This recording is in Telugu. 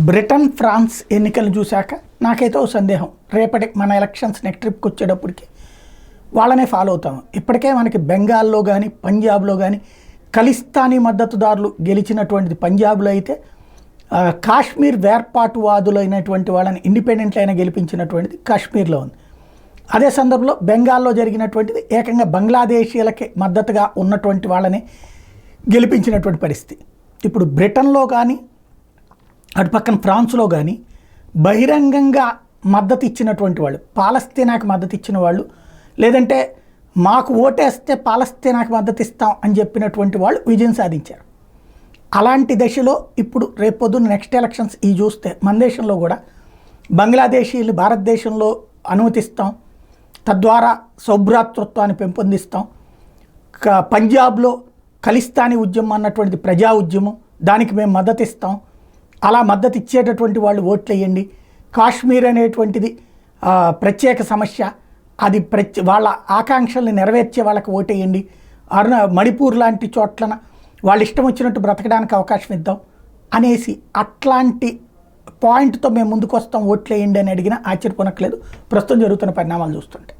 బ్రిటన్, ఫ్రాన్స్ ఎన్నికలు చూశాక నాకైతే ఓ సందేహం, రేపటి మన ఎలక్షన్స్ నెక్స్ట్ ట్రిప్కి వచ్చేటప్పటికి వాళ్ళనే ఫాలో అవుతాం. ఇప్పటికే మనకి బెంగాల్లో కానీ పంజాబ్లో కానీ ఖలిస్తానీ మద్దతుదారులు గెలిచినటువంటిది పంజాబ్లో అయితే, కాశ్మీర్ వేర్పాటువాదులైనటువంటి వాళ్ళని ఇండిపెండెంట్లు అయినా గెలిపించినటువంటిది కాశ్మీర్లో ఉంది. అదే సందర్భంలో బెంగాల్లో జరిగినటువంటిది ఏకంగా బంగ్లాదేశీయులకి మద్దతుగా ఉన్నటువంటి వాళ్ళని గెలిపించినటువంటి పరిస్థితి. ఇప్పుడు బ్రిటన్లో కానీ అటు పక్కన ఫ్రాన్స్లో కానీ బహిరంగంగా మద్దతు ఇచ్చినటువంటి వాళ్ళు, పాలస్తీనాకి మద్దతు ఇచ్చిన వాళ్ళు, లేదంటే మాకు ఓటేస్తే పాలస్తీనాకి మద్దతు ఇస్తాం అని చెప్పినటువంటి వాళ్ళు విజయం సాధించారు. అలాంటి దశలో ఇప్పుడు రేపొద్దున నెక్స్ట్ ఎలక్షన్స్ ఈ చూస్తే మన దేశంలో కూడా బంగ్లాదేశీలు భారతదేశంలో అనుమతిస్తాం, తద్వారా సౌభ్రాతృత్వాన్ని పెంపొందిస్తాం, పంజాబ్లో ఖలిస్తానీ ఉద్యమం అన్నటువంటిది ప్రజా ఉద్యమం, దానికి మేము మద్దతు ఇస్తాం, అలా మద్దతు ఇచ్చేటటువంటి వాళ్ళు ఓట్లు వేయండి, కాశ్మీర్ అనేటువంటిది ప్రత్యేక సమస్య, అది వాళ్ళ ఆకాంక్షల్ని నెరవేర్చే వాళ్ళకి ఓటేయండి, మణిపూర్ లాంటి చోట్లన వాళ్ళు ఇష్టం వచ్చినట్టు బ్రతకడానికి అవకాశం ఇద్దాం అనేసి అట్లాంటి పాయింట్తో మేము ముందుకు వస్తాం, ఓట్లు వేయండి అని అడిగినా ఆశ్చర్యపోనట్లేదు ప్రస్తుతం జరుగుతున్న పరిణామాలు చూస్తుంటే.